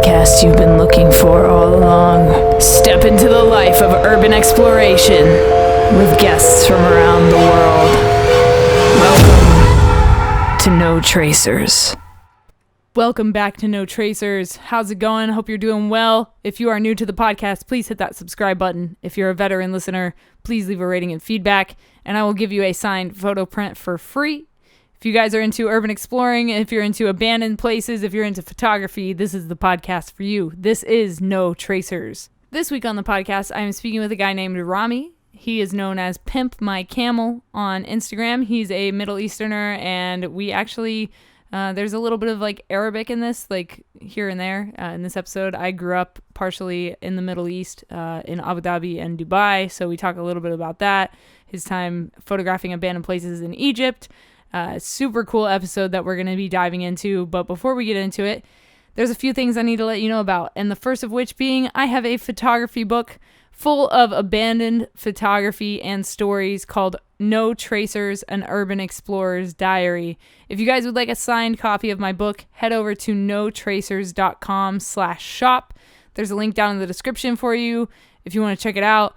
podcast you've been looking for all along. Step into the life of urban exploration with guests from around the world. Welcome to No Tracers. Welcome back to No Tracers. How's it going? Hope you're doing well. If you are new to the podcast, please hit that subscribe button. If you're a veteran listener, please leave a rating and feedback, and I will give you a signed photo print for free. If you guys are into urban exploring, if you're into abandoned places, if you're into photography, this is the podcast for you. This is No Tracers. This week on the podcast, I am speaking with a guy named Ramy. He is known as PimpMyCamel on Instagram. He's a Middle Easterner, and we actually... there's a little bit of like Arabic in this, like here and there in this episode. I grew up partially in the Middle East, in Abu Dhabi and Dubai, so we talk a little bit about that. His time photographing abandoned places in Egypt. Super cool episode that we're going to be diving into. But before we get into it, there's a few things I need to let you know about. And the first of which being I have a photography book full of abandoned photography and stories called No Tracers, an Urban Explorer's Diary. If you guys would like a signed copy of my book, head over to notracers.com/shop. There's a link down in the description for you if you want to check it out.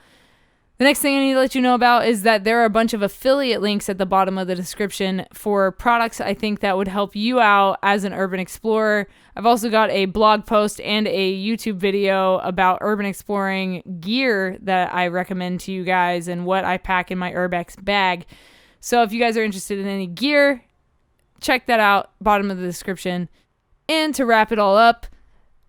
The next thing I need to let you know about is that there are a bunch of affiliate links at the bottom of the description for products I think that would help you out as an urban explorer. I've also got a blog post and a YouTube video about urban exploring gear that I recommend to you guys and what I pack in my Urbex bag. So if you guys are interested in any gear, check that out, bottom of the description. And to wrap it all up,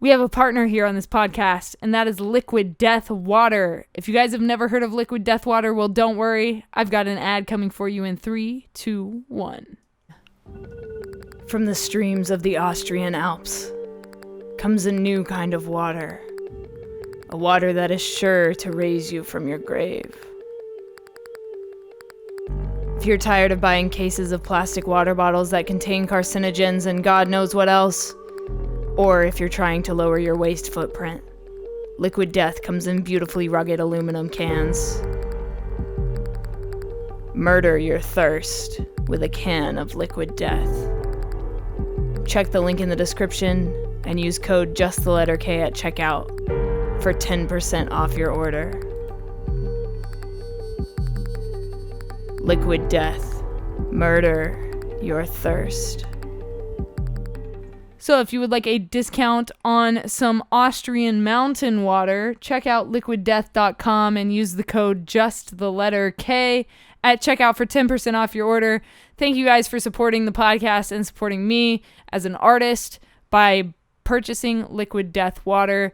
we have a partner here on this podcast, and that is Liquid Death Water. If you guys have never heard of Liquid Death Water, well, don't worry. I've got an ad coming for you in 3, 2, 1. From the streams of the Austrian Alps comes a new kind of water. A water that is sure to raise you from your grave. If you're tired of buying cases of plastic water bottles that contain carcinogens and God knows what else, or if you're trying to lower your waste footprint, Liquid Death comes in beautifully rugged aluminum cans. Murder your thirst with a can of Liquid Death. Check the link in the description and use code JUSTTHELETTERK at checkout for 10% off your order. Liquid Death. Murder your thirst. So if you would like a discount on some Austrian mountain water, check out liquiddeath.com and use the code JUSTTHELETTERK at checkout for 10% off your order. Thank you guys for supporting the podcast and supporting me as an artist by purchasing Liquid Death Water.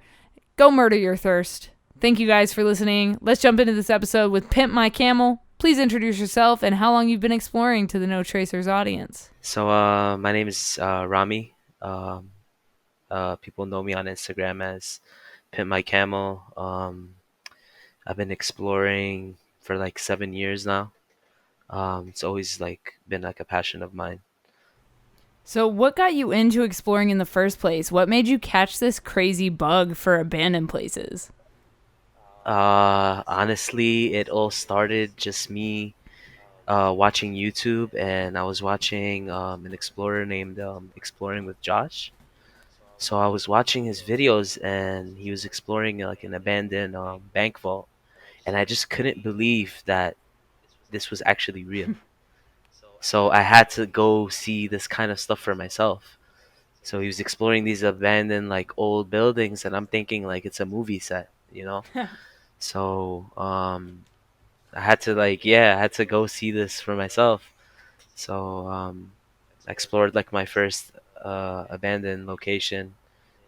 Go murder your thirst. Thank you guys for listening. Let's jump into this episode with PimpMyCamel. Please introduce yourself and how long you've been exploring to the No Tracers audience. So my name is Ramy. People know me on Instagram as PimpMyCamel. I've been exploring for like 7 years now. It's always like been like a passion of mine. So what got you into exploring in the first place? What made you catch this crazy bug for abandoned places? Honestly, it all started just me watching YouTube, and I was watching an explorer named Exploring with Josh. So I was watching his videos, and he was exploring like an abandoned bank vault, and I just couldn't believe that this was actually real. So I had to go see this kind of stuff for myself. So he was exploring these abandoned like old buildings, and I'm thinking like it's a movie set, you know? So I had to go see this for myself. So I explored like my first abandoned location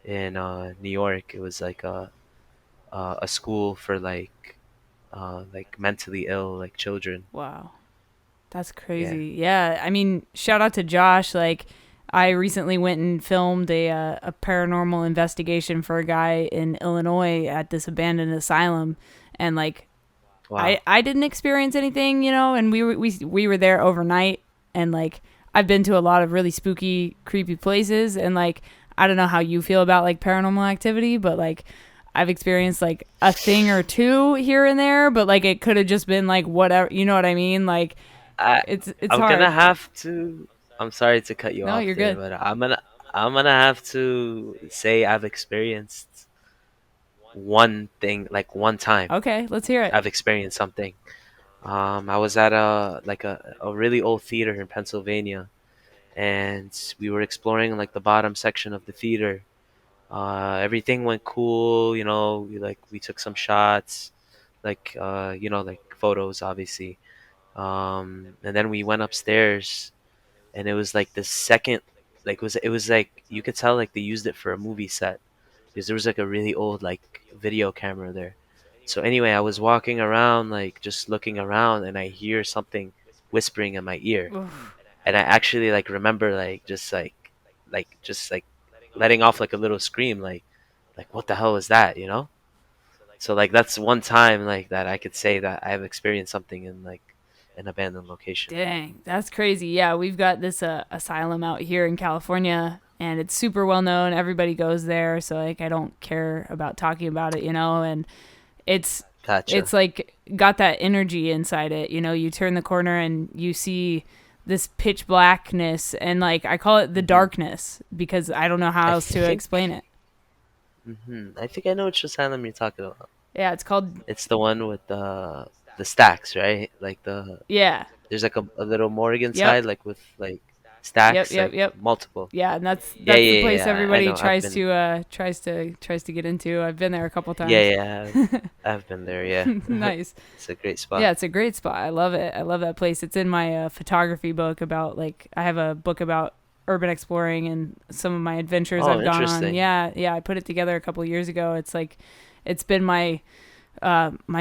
in New York. It was like a school for like mentally ill like children. Wow. That's crazy. Yeah. I mean, shout out to Josh. Like, I recently went and filmed a paranormal investigation for a guy in Illinois at this abandoned asylum, and like, wow. I didn't experience anything, you know, and we were there overnight, and like I've been to a lot of really spooky, creepy places, and like I don't know how you feel about like paranormal activity, but like I've experienced like a thing or two here and there, but like it could have just been like whatever, you know what I mean? Like it's I'm hard. gonna have to. I'm sorry to cut you off. No, you're good. But I'm gonna have to say I've experienced one thing, like one time. Okay, let's hear it. I've experienced something. I was at a really old theater in Pennsylvania, and we were exploring like the bottom section of the theater. Everything went cool, you know. We took some shots, like photos, obviously. And then we went upstairs, and it was like the second, like it was like you could tell like they used it for a movie set because there was like a really old like video camera there. So anyway, I was walking around like just looking around, and I hear something whispering in my ear, Oof. and I actually like remember like just like letting off like a little scream, like what the hell is that, you know? So like that's one time like that I could say that I've experienced something in like an abandoned location. Dang, that's crazy. Yeah, we've got this asylum out here in California, and it's super well known. Everybody goes there, so like I don't care about talking about it, and it's Gotcha. it's like got that energy inside it. You turn the corner and you see this pitch blackness, and like I call it the hmm darkness because I don't know how I else to think explain it. I think I know which asylum you're talking about. Yeah, it's called. It's the one with the stacks, right? Like Yeah. there's like a little morgue Yep. inside, like with like Yep. stacks, Yep. like Yep. multiple. Yeah, and that's Yeah, that's the yeah, yeah, place yeah. I everybody know. I've tries been. to tries to get into. I've been there a couple Yeah, times. yeah. I've been there. Yeah, Nice. it's a great Yeah, spot. it's a great spot. I love it. I love that place. It's in my photography book about like I have a book about urban exploring and some of my adventures Oh, I've gone on. interesting. Yeah, yeah. I put it together a couple years ago. It's like it's been my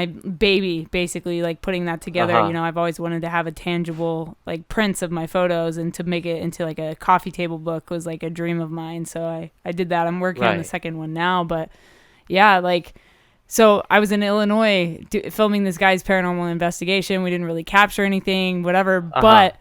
baby basically like putting that Uh together. huh. I've always wanted to have a tangible like prints of my photos, and to make it into like a coffee table book was like a dream of mine. So I did that. I'm working on the Right. second one now, but yeah, like so I was in Illinois filming this guy's paranormal investigation. We didn't really capture anything, whatever. Uh huh. But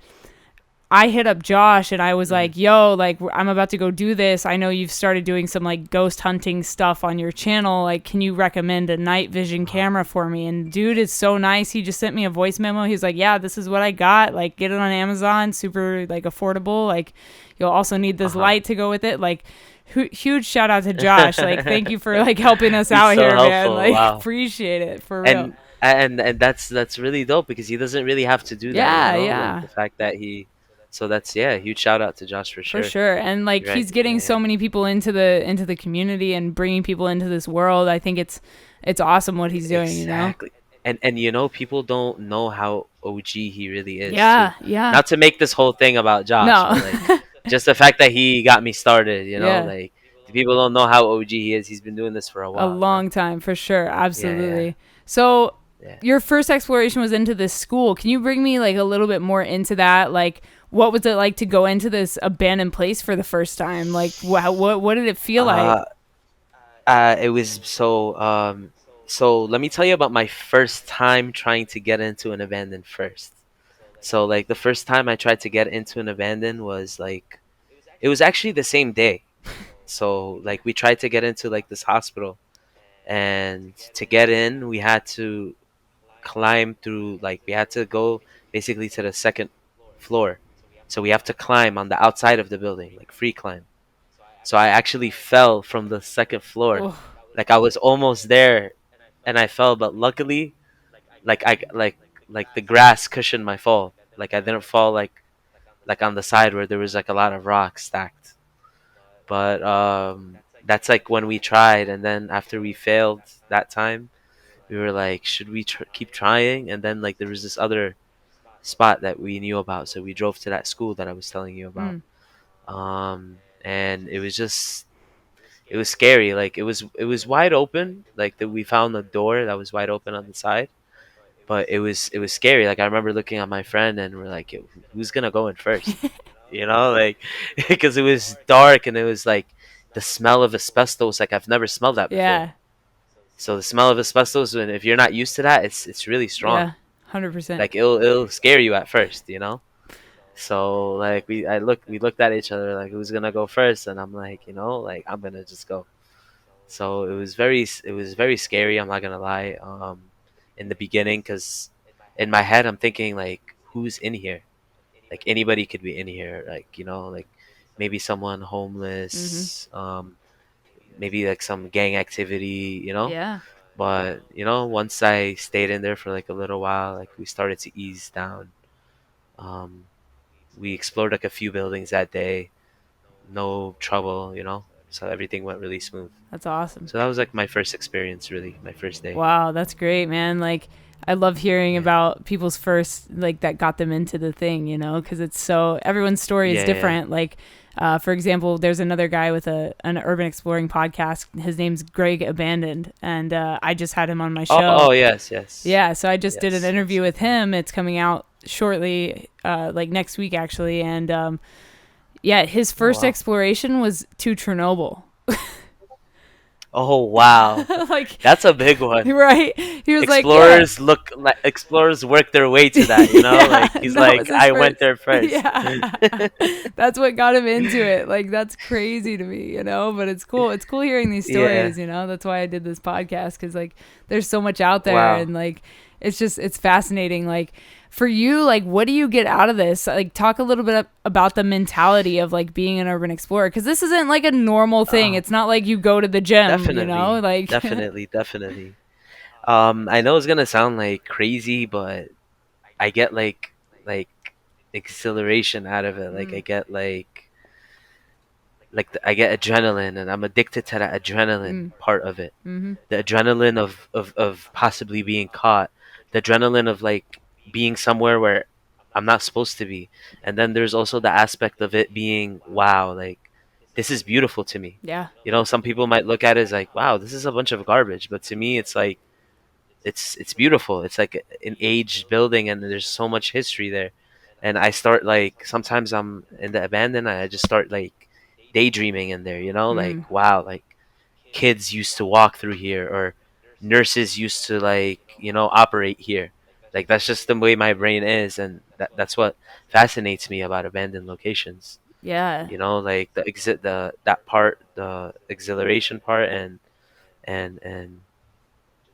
I hit up Josh and I was hmm like, "Yo, like I'm about to go do this. I know you've started doing some like ghost hunting stuff on your channel. Like, can you recommend a night vision Uh-huh. camera for me?" And dude is so nice. He just sent me a voice memo. He's like, "Yeah, this is what I got. Like, get it on Amazon. Super like affordable. Like, you'll also need Uh this huh. light to go with it." Like, huge shout out to Josh. Like, thank you for like helping us He's out so here, man. helpful. Like, Wow. appreciate it for real. And that's really dope because he doesn't really have to do that, you Yeah, know? Like yeah. the fact that he so that's yeah, huge shout out to Josh for For sure. sure. And like You're right. he's getting Yeah, so many people into the community and bringing people into this world. I think it's awesome what he's doing. exactly. And you know, people don't know how OG he really is too. Yeah, yeah. Not to make this whole thing about Josh, No. but like just the fact that he got me started, you know, Yeah. like people don't know how OG he is. He's been doing this for a A while, you know. long time for sure. Yeah, yeah, Absolutely. So yeah. your first exploration was into this school. Can you bring me like a little bit more into that? Like what was it like to go into this abandoned place for the first time? Like what did it feel like? Uh, it was so let me tell you about my first time trying to get into an abandoned first. So like the first time I tried to get into an abandoned was like it was actually the same day. So like we tried to get into like this hospital, and to get in we had to climb through, like we had to go basically to the second floor. So we have to climb on the outside of the building, like free climb. So I actually fell from the second floor. Oh, Like I was almost there and I fell, but luckily like like the grass cushioned my fall. Like I didn't fall like on the side where there was like a lot of rocks stacked. But that's like when we tried, and then after we failed that time, we were like, should we keep trying? And then like there was this other spot that we knew about, so we drove to that school that I was telling you about. mm. And it was just it was scary. Like it was wide open. Like that we found a door that was wide open on the side, but it was scary. Like I remember looking at my friend and we're like, "Yo, who's gonna go in first?" You know, like because it was dark and it was like the smell of asbestos. Like I've never smelled that before. Yeah. So the smell of asbestos, and if you're not used to that, it's really strong. Yeah. 100%. Like it'll scare you at first, you know. So like we looked at each other like who's gonna go first, and I'm like, like I'm gonna just go. So it was very scary. I'm not gonna lie. In the beginning, because in my head I'm thinking like, who's in here? Like anybody could be in here. Like maybe someone Mm-hmm. homeless, maybe like some gang activity, Yeah. But once I stayed in there for like a little while, like we started to ease down. Um, we explored like a few buildings that day, no trouble. So everything went really smooth. That's awesome. So that was like my first experience, really, my first day. Wow, that's great, man. Like, I love hearing Yeah. about people's first, like, that got them into the thing, because it's so, everyone's story is Yeah, yeah. different. Like, for example, there's another guy with an urban exploring podcast. His name's Greg Abandoned, and I just had him on my Oh, show. oh, yes, yes. Yeah, so I just did an Yes, interview yes. with him. It's coming out shortly, like next week, actually. And yeah, his Oh, first wow. exploration was to Chernobyl. Oh, wow. Like, That's a big one. right? He was like, yeah. Explorers work their way to that, Yeah, Like he's that was like, his I went first. there first. Yeah, that's what got him into it. Like, that's crazy to me, But it's cool. It's cool hearing these Yeah. stories, That's why I did this podcast, because like there's so much out there, Wow. and like it's fascinating. Like for you, like what do you get out of this? Like talk a little bit about the mentality of like being an urban explorer, because this isn't like a normal thing. Oh, It's not like you go to the gym, definitely. Like Definitely, definitely. I know it's gonna sound like crazy, but I get like exhilaration out of it. Like I mm, get I get adrenaline, and I'm addicted to that adrenaline mm, part of it. mm-hmm. The adrenaline of possibly being caught, the adrenaline of like being somewhere where I'm not supposed to be. And then there's also the aspect of it being, wow, like this is beautiful to me. Yeah. Some people might look at it as like, wow, this is a bunch of garbage, but to me it's like it's beautiful. It's like an aged building, and there's so much history there. And I start like sometimes I'm in the abandoned, and I just start like daydreaming in there, Mm, like wow, like kids used to walk through here, or nurses used to like operate here. Like that's just the way my brain is, and that's what fascinates me about abandoned locations. yeah. Like the exhilaration part, and and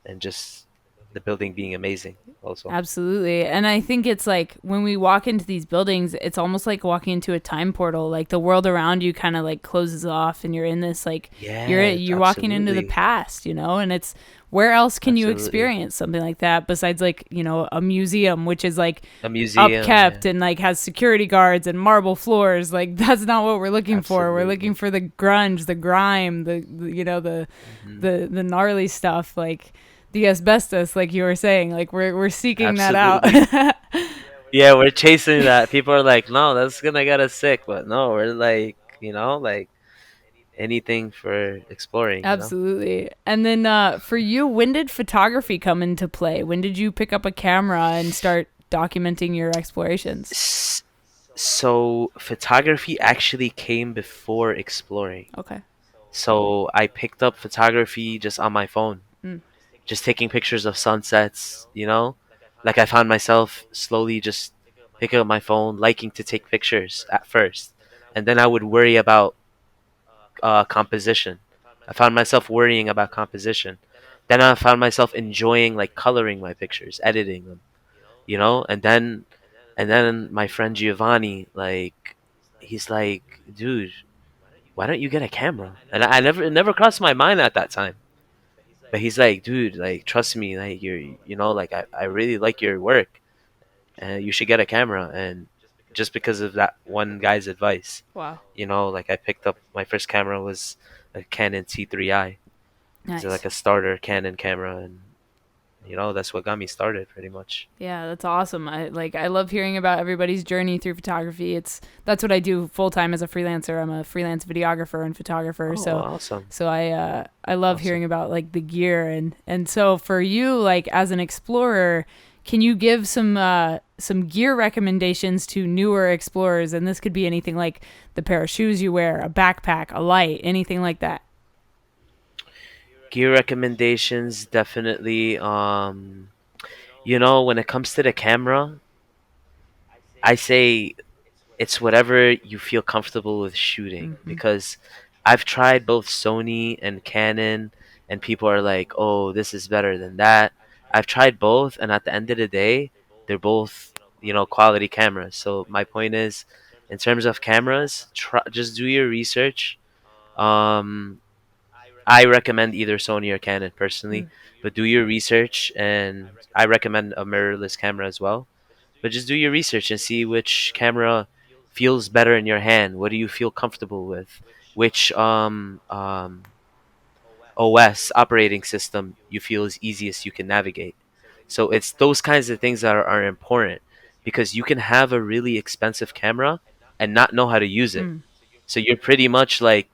and just the building being amazing also. Absolutely. And I think it's like when we walk into these buildings, it's almost like walking into a time portal. Like the world around you kind of like closes off, and you're in this like Yeah, you're walking into the absolutely. past, And it's where else can you Absolutely. experience something like that besides like, a museum, which is like A museum, yeah. upkept and like has security guards and marble floors. Like that's not what we're looking for. We're looking Absolutely. for the grunge, the grime, Hmm. the gnarly stuff, like the asbestos, like you were saying. Like we're seeking that out. Absolutely. Yeah, we're chasing that. People are like, no, that's gonna get us sick, but no, we're like, like anything for exploring. Absolutely. And then for you, when did photography come into play? When did you pick up a camera and start documenting your explorations? S- So photography actually came before exploring. Okay. So I picked up photography just on my phone, Mm. just taking pictures of sunsets. Like I found myself slowly just picking up my phone, liking to take pictures at first, and then I would worry about composition. I found myself worrying about composition. Then I found myself enjoying like coloring my pictures, editing them. And then my friend Giovanni, like, he's like, dude, why don't you get a camera? And it never crossed my mind at that time. But he's like, dude, like, trust me, like, like, I really like your work, and you should get a camera. And just because of that one guy's advice, Wow. like, I picked up my first camera was a Canon T3i. It's Nice. like a starter Canon camera, and that's what got me started, pretty much. Yeah, that's awesome. I love hearing about everybody's journey through photography. That's what I do full time as a freelancer. I'm a freelance videographer and photographer. Oh, So awesome, so I love awesome. hearing about like the gear, and so for you, like as an explorer, can you give some gear recommendations to newer explorers? And this could be anything like the pair of shoes you wear, a backpack, a light, anything like that. Gear recommendations, definitely. When it comes to the camera, I say it's whatever you feel comfortable with shooting, Hmm. because I've tried both Sony and Canon, and people are like, "Oh, this is better than that." I've tried both, and at the end of the day, they're both quality cameras. So my point is, In terms of cameras, just do your research. Um, I recommend either Sony or Canon personally, Mm. but do your research, and I recommend a mirrorless camera as well. But just do your research and see which camera feels better in your hand. What do you feel comfortable with? Which OS operating system you feel is easiest you can navigate. So it's those kinds of things that are important, because you can have a really expensive camera and not know how to use it. Mm. So you're pretty much like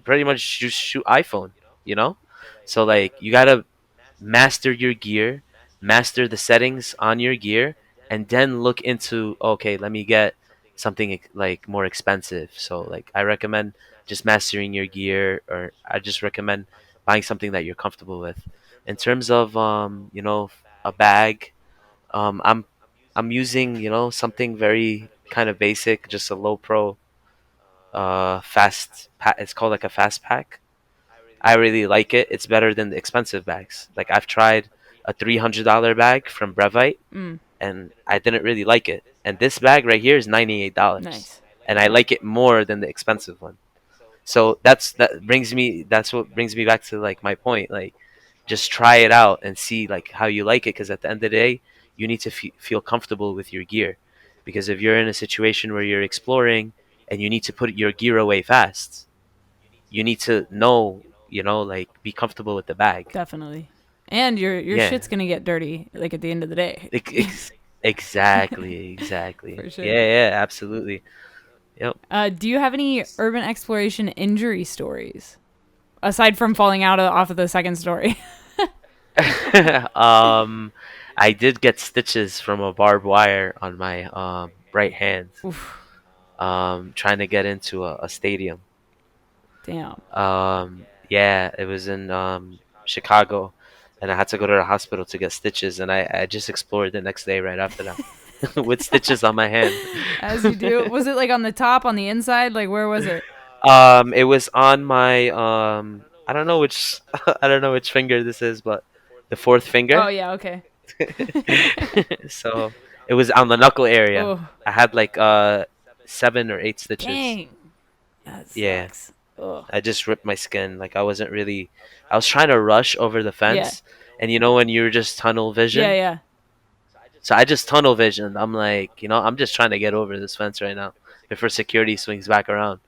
pretty much just shoot iPhone, you know? So like you got to master your gear, master the settings on your gear, and then look into, okay, let me get something like more expensive. So like I recommend just mastering your gear, or I just recommend buying something that you're comfortable with. In terms of a bag, I'm using something very kind of basic, just a low pro it's called like a fast pack. I really like it. It's better than the expensive bags. Like I've tried a $300 bag from Brevite, Mm. and I didn't really like it. And this bag right here is $98, Nice. and I like it more than the expensive one. So that's what brings me back to like my point. Like just try it out and see like how you like it, because at the end of the day, you need to feel comfortable with your gear. Because if you're in a situation where you're exploring and you need to put your gear away fast, you need to know, like be comfortable with the bag. Definitely. And your Yeah. shit's gonna get dirty like at the end of the day. Ex- ex- exactly, exactly. For Yeah, sure. yeah, absolutely. Yep. Do you have any urban exploration injury stories aside from falling off of the second story? um, I did get stitches from a barbed wire on my right hand. Oof. Trying to get into a stadium. Damn. Yeah, it was in Chicago, and I had to go to the hospital to get stitches, and I just explored the next day right after that with stitches on my hand. As you do. Was it like on the top, on the inside? Like where was it? It was on my I don't know which I don't know which finger this is, but the fourth Oh finger. yeah, okay. So it was on the knuckle area. Oh, I had like 7 or 8 stitches. dang. That Yeah, sucks. Oh. I just ripped my skin. Like I wasn't really. I was trying to rush over the Yeah. fence, and when you're just tunnel Yeah, vision. yeah. So I just tunnel vision. I'm like, I'm just trying to get over this fence right now before security swings back around.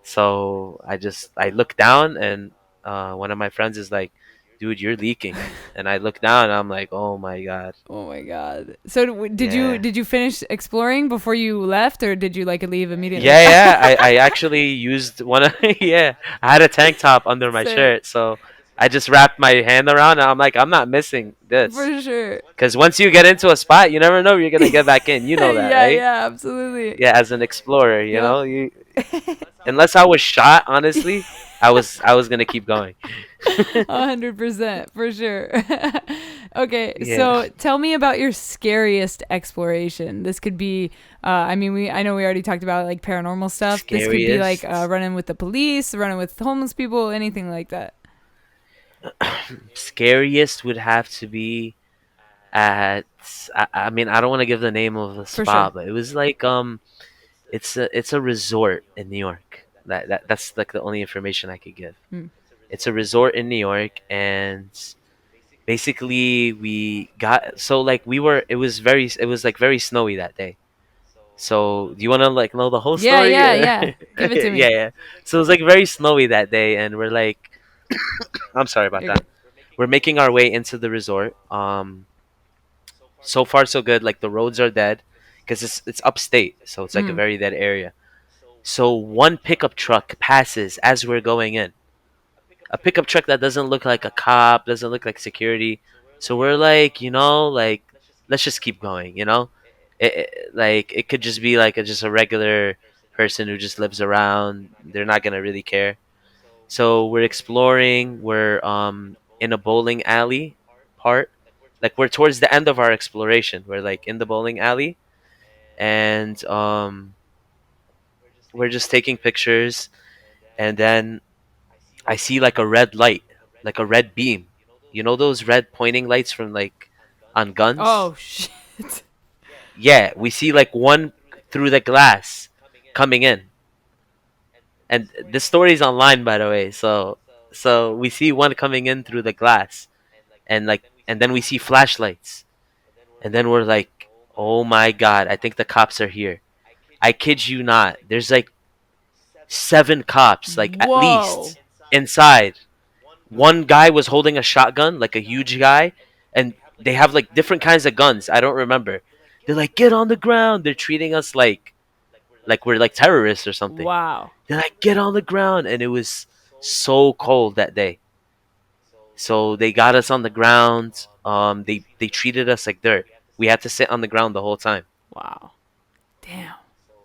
So I look down, and one of my friends is like, "Dude, you're leaking." And I look down and I'm like, "Oh my god." Oh my god. So did you Yeah. did you finish exploring before you left, or did you like leave immediately? Yeah, yeah. I actually used one of yeah. I had a tank top under my Sick. shirt, so I just wrapped my hand around, and I'm like, I'm not missing this. For sure. Because once you get into a spot, you never know if you're gonna get back in. You know that, Yeah, right? yeah, absolutely. Yeah, as an explorer, Yep. you unless I was shot, honestly, I was gonna keep going. 100% for sure. Okay, Yeah. so tell me about your scariest exploration. This could be, I know we already talked about like paranormal stuff. This could be like Scariest. running with the police, running with homeless people, anything like that. Scariest would have to be at. I mean, I don't want to give the name of the For sure. spot, but it was like it's a resort in New York. That's like the only information I could give. Mm. It's a resort in New York, and basically we got so like we were. It was like very snowy that day. So do you want to like know the whole Yeah, story? yeah, Or? yeah. Give it to Yeah, me. yeah. So it was like very snowy that day, and we're like, I'm sorry about You're that. good. We're making our way into the resort. So far so good. Like the roads are dead, because it's upstate, so it's like a Mm. very dead area. So one pickup truck passes as we're going in. A pickup truck that doesn't look like a cop, doesn't look like security. So we're like, like let's just keep going. Like it could just be like just a regular person who just lives around. They're not gonna really care. So we're exploring. We're in a bowling alley part. Like we're towards the end of our exploration. We're like in the bowling alley, and we're just taking pictures. And then I see like a red light, like a red beam. You know those red pointing lights from like on guns? Oh shit. Yeah, we see like one through the glass. coming in, and this story's online, by the way. So we see one coming in through the glass, and then we see flashlights, and then we're like, oh my god, I think the cops are here. I kid you not. There's like 7 cops, like at Whoa. least, inside. One guy was holding a shotgun, like a huge guy, and they have like different kinds of guns. I don't remember. They're like, get on the ground. They're treating us like we're like terrorists or something. Wow. They're like, get on the ground, and it was so cold that day. So they got us on the ground. They treated us like dirt. We had to sit on the ground the whole time. Wow. Damn.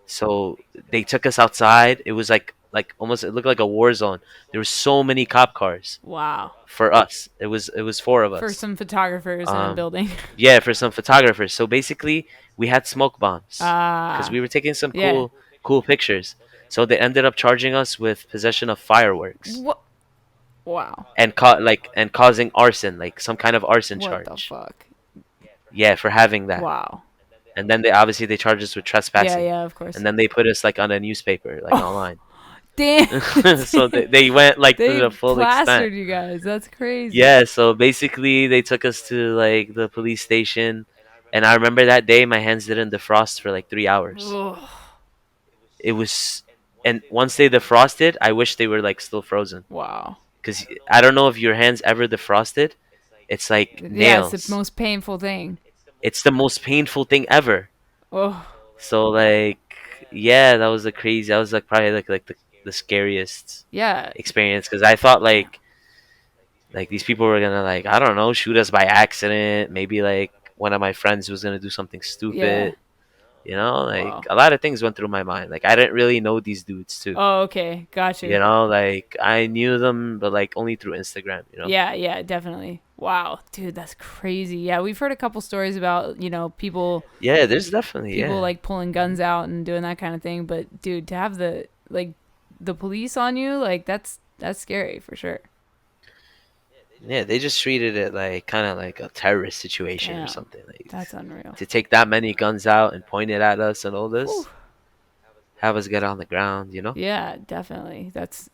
So they took us outside. It was like almost, it looked like a war zone. There were so many cop cars Wow. for us. It was 4 of For us. some photographers in a building. Yeah, for some photographers. So basically, we had smoke bombs because Ah. we were taking some Yeah. cool pictures. So they ended up charging us with possession of fireworks What? Wow. and causing arson, like some kind of arson What the charge. fuck? Yeah, for having that. Wow. And then they charged us with Yeah, trespassing. yeah, of course. And then they put us like on a newspaper, like Oh. online. Damn. So they went like to They the full plastered extent. you guys. That's crazy. Yeah, so basically they took us to like the police station, and I remember that day my hands didn't defrost for like 3 hours. Ugh. It was, and once they defrosted, I wish they were like still frozen, Wow. because I don't know if your hands ever defrosted. It's like Yeah, it's nails. the most painful thing. It's the most painful thing ever. Oh. So like, yeah, that was the crazy. That was like probably like the scariest Yeah. experience, because I thought like these people were gonna, like, I don't know, shoot us by accident. Maybe like one of my friends was gonna do something Yeah. stupid. You know, like Wow. a lot of things went through my mind. Like I didn't really know these dudes too. Oh, okay. Got you. You know, like I knew them, but like only through Instagram. You know. Yeah, yeah, definitely. Wow, dude, that's crazy. Yeah, we've heard a couple stories about, Yeah, there's definitely people yeah. like pulling guns out and doing that kind of thing, but dude, to have the police on you, like that's scary for sure. Yeah, they just treated it like kind of like a terrorist situation or Damn. something. Like That's unreal. to take that many guns out and point it at us and all this, Whew. have us get on the ground. You know. Yeah, definitely. That's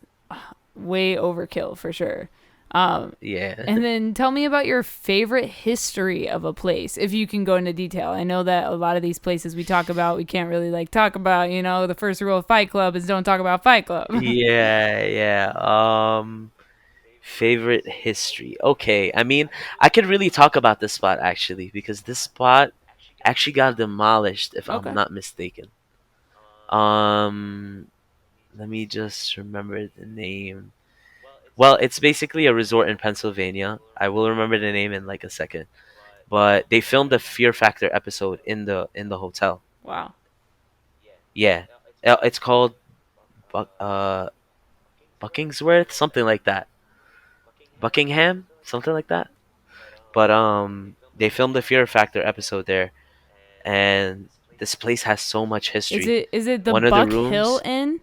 way overkill for sure. Yeah. And then tell me about your favorite history of a place, if you can go into detail. I know that a lot of these places we talk about, we can't really like talk about, the first rule of Fight Club is don't talk about Fight Club. Yeah. Favorite history. Okay, I mean, I could really talk about this spot actually, because this spot actually got demolished, if I'm Okay. not mistaken. Um, Let me just remember the name. Well, it's basically a resort in Pennsylvania. I will remember the name in like a second. But they filmed a Fear Factor episode in the hotel. Wow. Yeah, it's called Buckingsworth, something like that. Buckingham, something like that. But they filmed the Fear Factor episode there, and this place has so much history. Is it the One of the Buck Hill rooms. Inn?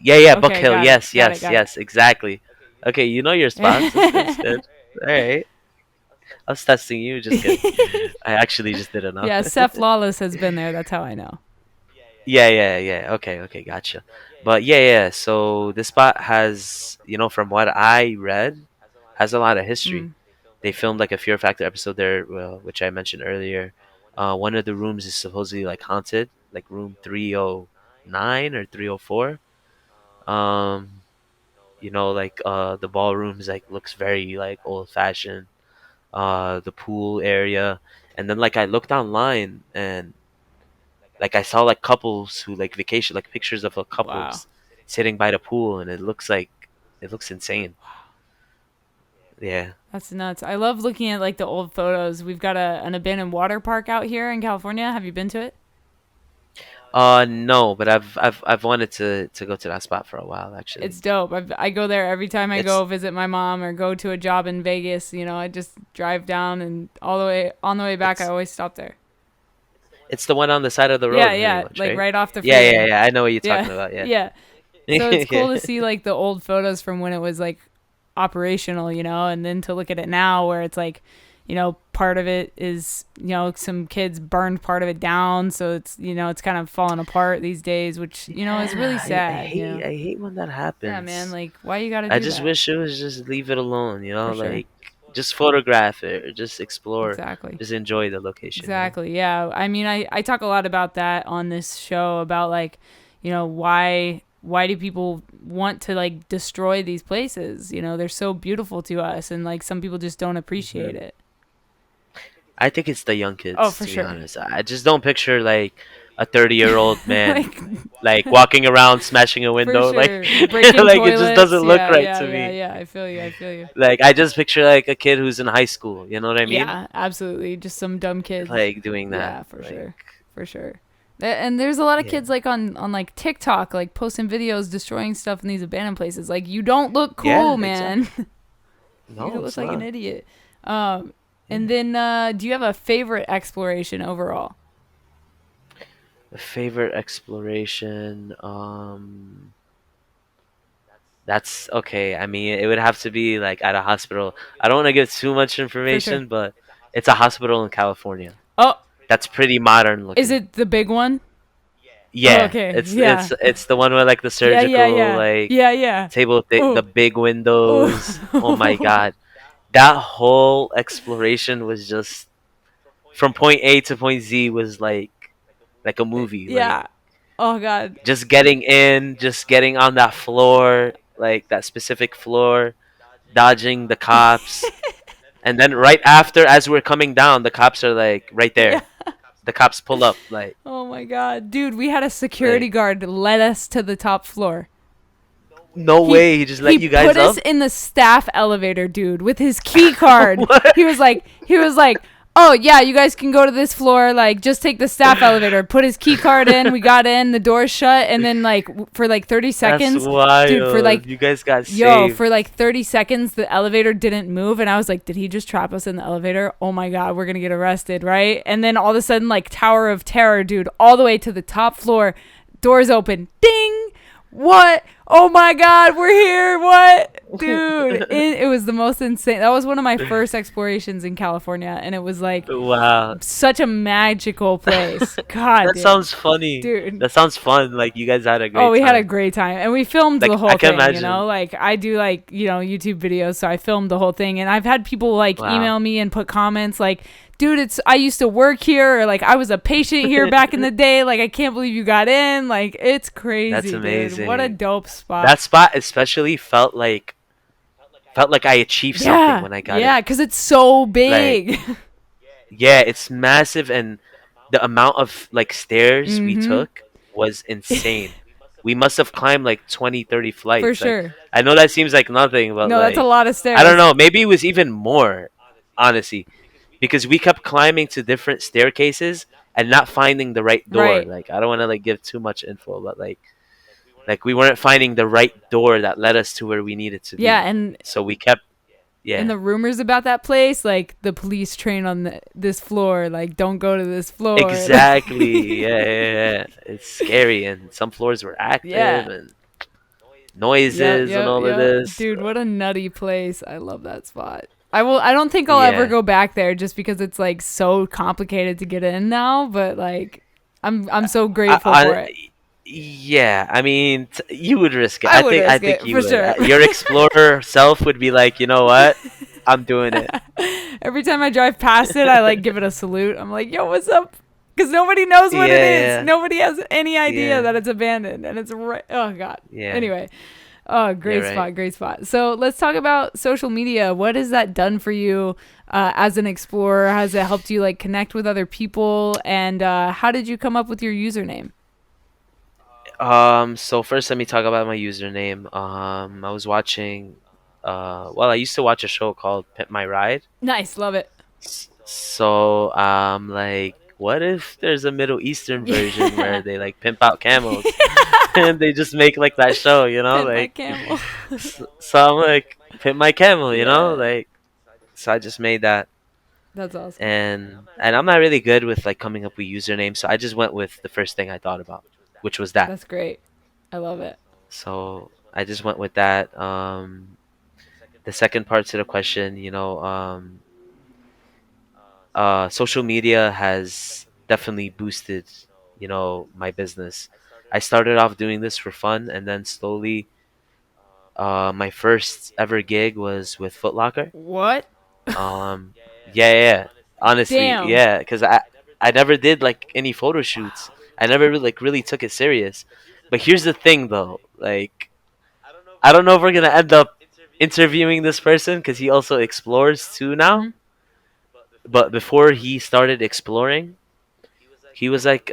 Yeah, Okay, Buck Hill. got it, Yes, got it, yes, got it. yes, exactly. Okay, you know your spots. That's good. All right. I was testing you. Just kidding. I actually just didn't know. Yeah, Seth Lawless has been there. That's how I know. Yeah. Okay, gotcha. But yeah. So this spot has, from what I read, has a lot of history. Mm. They filmed like a Fear Factor episode there, which I mentioned earlier. One of the rooms is supposedly like haunted, like room 309 or 304. Like the ballrooms like looks very like old fashioned. The pool area, and then like I looked online and like I saw like couples who like vacation, like pictures of Wow. couples sitting by the pool, and it looks insane. Yeah. That's nuts. I love looking at like the old photos. We've got an abandoned water park out here in California. Have you been to it? No, but I've wanted to go to that spot for a while actually. It's dope. I go there every time I It's go visit my mom or go to a job in Vegas. I just drive down and all the way on the way back, I it's always stop there. it's the one on the side of the road. Yeah, pretty yeah, much, like right off the Yeah, freeway. I know what you're Yeah, talking about. Yeah. yeah. So it's cool Yeah. to see like the old photos from when it was like operational, and then to look at it now where it's like, part of it is, some kids burned part of it down, so it's kind of falling apart these days, which is really Yeah, sad. I hate when that Yeah, man. happens. Like, why you gotta I do just that? wish it was just leave it alone, For sure. like just photograph it or just explore, Exactly. just enjoy the location. Exactly. Yeah. I mean, I talk a lot about that on this show about like, why do people want to like destroy these places? They're so beautiful to us, and like some people just don't appreciate Hmm. it. I think it's the young Oh, kids, for to be sure. honest. I just don't picture like a 30-year-old man Like, like walking around smashing a for window, like sure. Breaking like it just toilets. doesn't look Yeah, right yeah, to yeah, me. yeah. I feel you. I feel you. Like I just picture like a kid who's in high school, you know what I mean? Yeah, absolutely. Just some dumb kids. Like doing that. Yeah, for Like sure. For sure. And there's a lot of yeah. kids like on like TikTok, like posting videos destroying stuff in these abandoned places. Like, you don't look cool, Yeah, man. exactly. You No, look it's like an not. idiot. And Yeah. then do you have a favorite exploration overall? A favorite exploration, that's okay. I mean, it would have to be like at a hospital. I don't want to give too much For sure. information, but it's a hospital in California. Oh, That's pretty modern is looking. it the big one? Oh, Yeah, okay. it's Yeah. it's the one with like the Yeah, yeah, surgical yeah. like Yeah, yeah. table, the Oh. big windows. Oh my Oh. god, that whole exploration was just from point A to point Z was like a movie. Like Yeah. Oh god. just getting in, just getting on that floor, like that specific floor, dodging the cops, and then right after, as we're coming down, the cops are like right Yeah. there. The cops pull up, Oh my god. Dude, we had a security like guard led us to the top floor. no He way, he just he let you guys put us up. in the staff elevator, dude, with his key card. What? He was like, "Oh yeah, you guys can go to this floor. Like, just take the staff elevator." Put his key card in. We got in. The door shut, and then like for like 30 That's seconds, dude, for wild. like You guys got yo, saved. for like 30 seconds, the elevator didn't move, and I was like, "Did he just trap us in the elevator? Oh my god, we're gonna get arrested, right?" And then all of a sudden, like Tower of Terror, dude, all the way to the top floor, doors open, ding. What? Oh my god, we're here. What? Dude, it was the most insane. That was one of my first explorations in California, and it was like Wow. such a magical place. God, That dude. sounds funny. Dude. That sounds fun. Like you guys had a Oh, great we had a time. great time, and we filmed Like the I whole can thing. imagine. Like I do, like YouTube videos, so I filmed the whole thing, and I've had people like Wow. email me and put comments like, "Dude, I used to work here," or like, "I was a patient here back in the day." Like, I can't believe you got in. Like, it's That's crazy, dude. What a amazing. dope spot. That spot especially felt like I achieved something Yeah, when I got yeah, it. because it's so Like big. yeah, it's massive, and the amount of like stairs we Mm-hmm. took was insane. We must have climbed like 20, 30 For flights. Like sure. I know that seems like nothing, but No, that's a like lot of I don't stairs. know, maybe it was even more, honestly, because we kept climbing to different staircases and not finding the right door. Right. Like I don't want to like give too much info, but like we weren't finding the right door that led us to where we needed to Yeah, be. and So we kept and yeah. the rumors about that place, like the police train on this floor, like don't go to this floor. Exactly. Yeah, yeah, yeah. It's scary, and some floors were active, Yeah. and Yep, noises and yep, all of yep. this. Dude, what a nutty place. I love that spot. I don't think I'll ever Yeah. go back there just because it's like so complicated to get in now, but like I'm so grateful for I, it. yeah, I mean, you would risk it. I would I risk think it you for would. sure. Your explorer self would be like, you know what? I'm doing it. Every time I drive past it, I like give it a salute. I'm like, "Yo, what's up?" Because nobody knows what it is. Yeah, Nobody has any idea yeah, that it's abandoned, and it's right. Oh god. yeah, Anyway, oh, yeah. great Right. spot, great spot. So let's talk about social media. What has that done for you as an explorer? Has it helped you like connect with other people? And how did you come up with your username? So first, let me talk about my username. I was watching. Well, I used to watch a show called Pimp My Ride. Nice, love it. So like, what if there's a Middle Eastern version Yeah. where they like pimp out camels, and they just make like that show, Pet my like. camel. So I'm like, pimp my camel, Yeah, like. So I just made that, that's awesome. and I'm not really good with like coming up with usernames, so I just went with the first thing I thought about, which was that. That's great. I love it. So I just went with that. The second part to the question, social media has definitely boosted, my business. I started off doing this for fun, and then slowly, my first ever gig was with Foot Locker. What? Yeah, yeah. Honestly, Damn. yeah, because I never did like any photo shoots. I never really took it serious. But here's the thing, though. Like, I don't know if we're gonna end up interviewing this person because he also explores too now. Hmm. But before he started exploring, he was like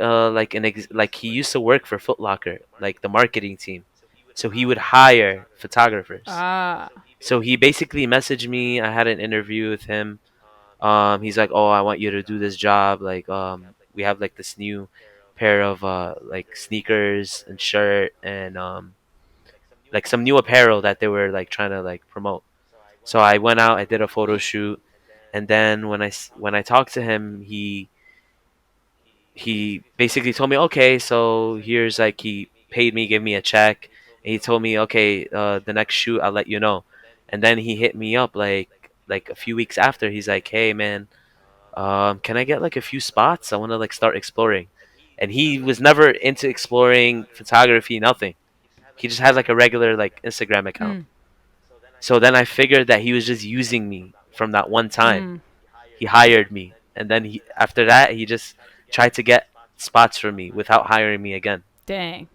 he used to work for Foot Locker, like the marketing team. So he would hire photographers. Ah. So he basically messaged me. I had an interview with him. He's like, "Oh, I want you to do this job. Like, we have like this new pair of like sneakers and shirt and like some new apparel that they were like trying to like promote." So I went out. I did a photo shoot, and then when I talked to him, he basically told me, "Okay, so here's like he paid me, gave me a check, and he told me, okay, the next shoot I'll let you know." And then he hit me up like a few weeks after. He's like, "Hey man, can I get like a few spots? I want to like start exploring." And he was never into exploring photography, nothing. He just had like a regular like Instagram account. Mm. So then I figured that he was just using me from that one time. Mm. He hired me, and then he after that he just tried to get spots for me without hiring me again. Dang.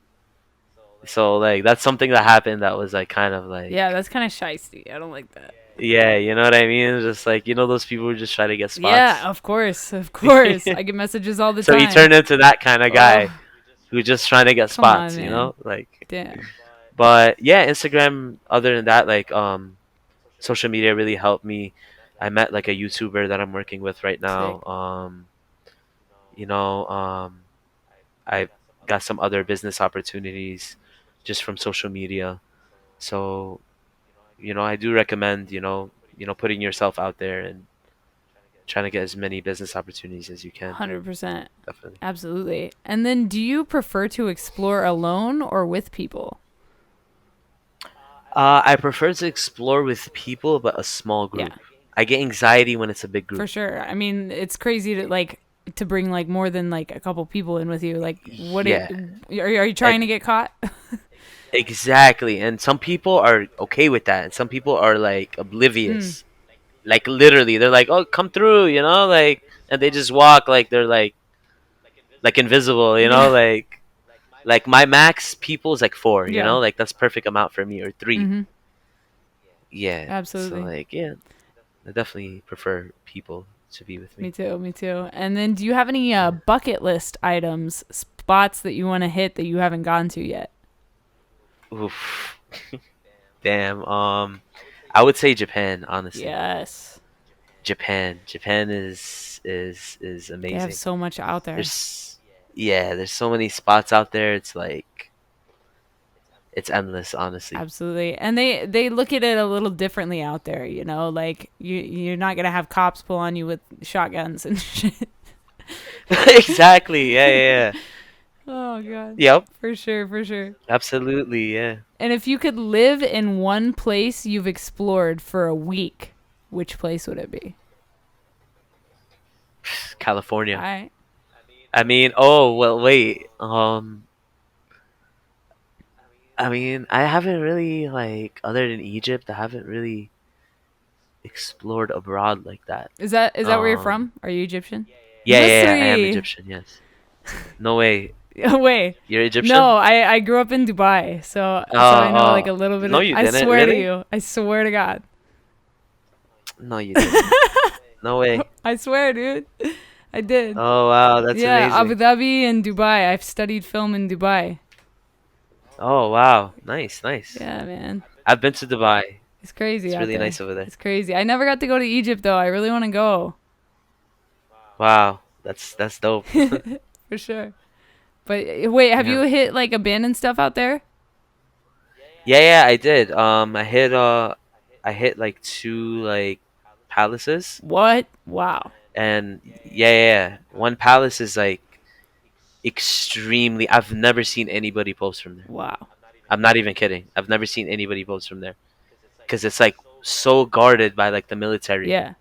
So like that's something that happened that was like kind of Yeah, like that's kind of shisty. I don't like that. yeah, you know what I mean? Just like those people who just try to get Yeah, spots. of course. Of course. I get messages all the So he time. turned into that kind of guy Oh, who just trying to get come on, spots, man. like. Damn. But yeah, Instagram. Other than that, like social media really helped me. I met like a YouTuber that I'm working with right Sick. now. You know, I got some other business opportunities just from social media. So I do recommend putting yourself out there and trying to get as many business opportunities as you can. 100%. Definitely. Absolutely. And then do you prefer to explore alone or with people? I prefer to explore with people, but a small Yeah, group. I get anxiety when it's a big for group. sure. I mean, it's crazy to bring like more than like a couple people in with you. Like, Yeah, are you e- trying to get caught? exactly. And some people are okay with that, and some people are like Mm, oblivious. Like literally, they're like, "Oh, come through," like, and they just walk like they're like invisible, yeah. like my max people is like four, Yeah. like that's perfect amount for me or three. Mhm. Yeah. So Absolutely. like yeah, I definitely prefer people to be with Me me. too. Me too. And then, do you have any bucket list items, spots that you want to hit that you haven't gone to yet? Oof. Damn. I would say Japan, honestly. Yes. Japan is They have amazing. so much out there. There's yeah, there's so many spots out there. It's like it's endless, honestly. Absolutely. And they look at it a little differently out there, like you're not going to have cops pull on you with shotguns and shit. Exactly. Yeah, yeah, yeah. Oh god. Yep. For sure, for sure. Absolutely. Yeah. And if you could live in one place you've explored for a week, which place would it be? All California. right. I mean, oh well, wait. I mean, I haven't really like other than Egypt, I haven't really explored abroad like that. Is that where you're Um, from? Are you Egyptian? yeah, yeah, yeah, I am Misri. Egyptian. Yes. No way. Wait. You're Egyptian? No, I grew up in Dubai, so I know like Oh, a little bit no, of, you I didn't. swear to Really? you. I swear to God. No, you didn't. No way. I swear, dude. I did. Oh wow, that's Yeah, Abu amazing. Dhabi and Dubai. I've studied film in Dubai. Oh wow, nice, nice. Yeah, man. I've been to Dubai. It's crazy It's out really there. nice over there. It's crazy. I never got to go to Egypt though. I really want to go. Wow, that's dope. For sure. But wait, have Yeah. you hit like abandoned stuff out there? Yeah, yeah, I did. I hit like two like palaces, What? Wow. and yeah, yeah, yeah. One palace is like extremely. I've never seen anybody post from there. Wow. I'm not even kidding. I've never seen anybody post from there because it's like so guarded by like the military. Yeah.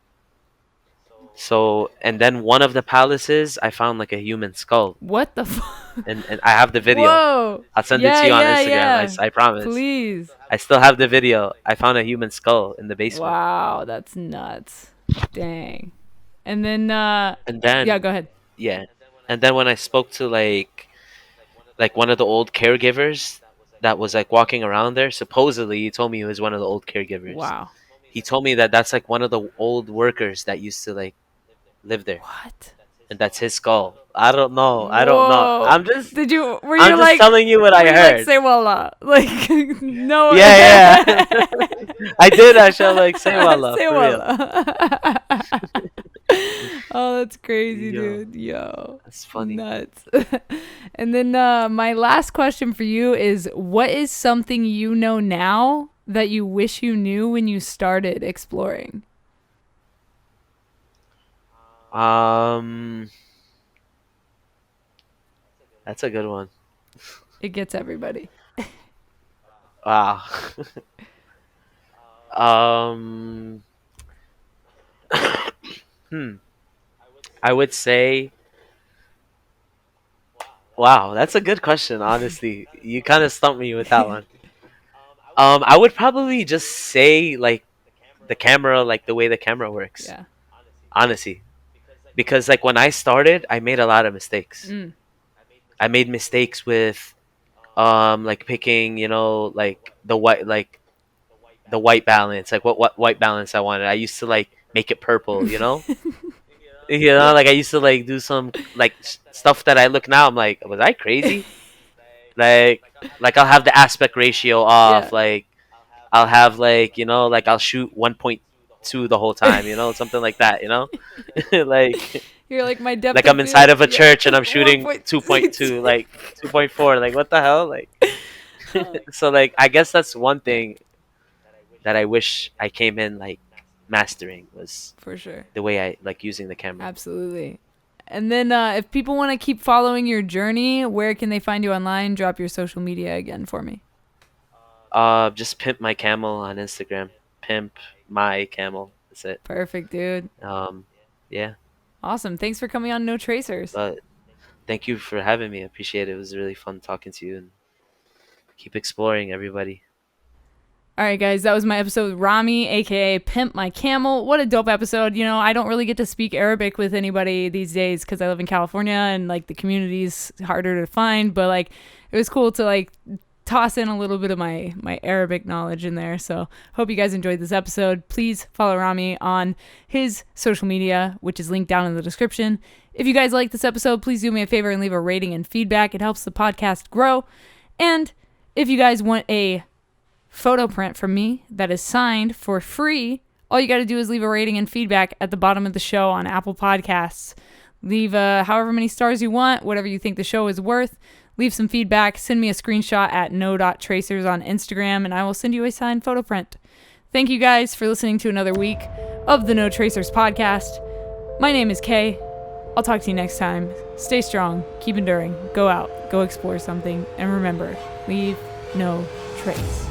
So, and then one of the palaces, I found like a human skull, What the fuck? and I have the video. Whoa. I'll send it Yeah, to you on yeah, Instagram. yeah. I promise. Please. I still have the video. I found a human skull in the basement. Wow, that's nuts. Dang. And then, And then, yeah, go ahead. yeah, and then when I spoke to like one of the old caregivers that was like walking around there, supposedly he told me he was one of the old caregivers. Wow. He told me that that's like one of the old workers that used to like live there, What? and that's his skull. I don't know. I don't know. Whoa. Were you I'm just like, telling you what I were you heard. like, say voila? Like, no. Yeah, yeah. I did actually like say wallah Say for real. voila. Oh, that's crazy, Yo. dude. Yo. That's funny. Nuts. And then my last question for you is, what is something you know now that you wish you knew when you started exploring? That's a good one. It gets everybody. Wow. um. I would say, wow, that's a good question. Honestly, you kind of stumped me with that one. I would probably just say like the camera, like the way the camera works. Yeah. Honestly, because like when I started, I made a lot of mistakes. Mm. I made mistakes with like picking, like the white balance, like what white balance I wanted. I used to like make it purple, like I used to like do some like stuff that I look now. I'm like, was I crazy? like like I'll have the aspect ratio Yeah. off. Like I'll have like I'll shoot 1.2 the whole time, something like that, like You're like, my depth like of I'm inside field, of a yeah, church and I'm shooting 1.2. 2.2, like 2.4, like what the hell, like. So like I guess that's one thing that I wish I came in like mastering was For sure. the way I like using the camera. Absolutely. And then if people want to keep following your journey, where can they find you online? Drop your social media again for me. Just PimpMyCamel on Instagram. PimpMyCamel. That's it. Perfect, dude. Yeah. Awesome. Thanks for coming on No Tracers. But thank you for having me. I appreciate it. It was really fun talking to you, and keep exploring, everybody. All right, guys, that was my episode with Ramy, aka Pimp My Camel. What a dope episode. I don't really get to speak Arabic with anybody these days because I live in California and like the community's harder to find. But like, it was cool to like toss in a little bit of my Arabic knowledge in there. So hope you guys enjoyed this episode. Please follow Ramy on his social media, which is linked down in the description. If you guys like this episode, please do me a favor and leave a rating and feedback. It helps the podcast grow. And if you guys want a photo print from me that is signed for free, all you got to do is leave a rating and feedback at the bottom of the show on Apple Podcasts. Leave however many stars you want, whatever you think the show is worth. Leave some feedback. Send me a screenshot at no.tracers on Instagram, and I will send you a signed photo print. Thank you guys for listening to another week of the No Tracers podcast. My name is Kay. I'll talk to you next time. Stay strong, keep enduring, go out, go explore something, and remember, leave no trace.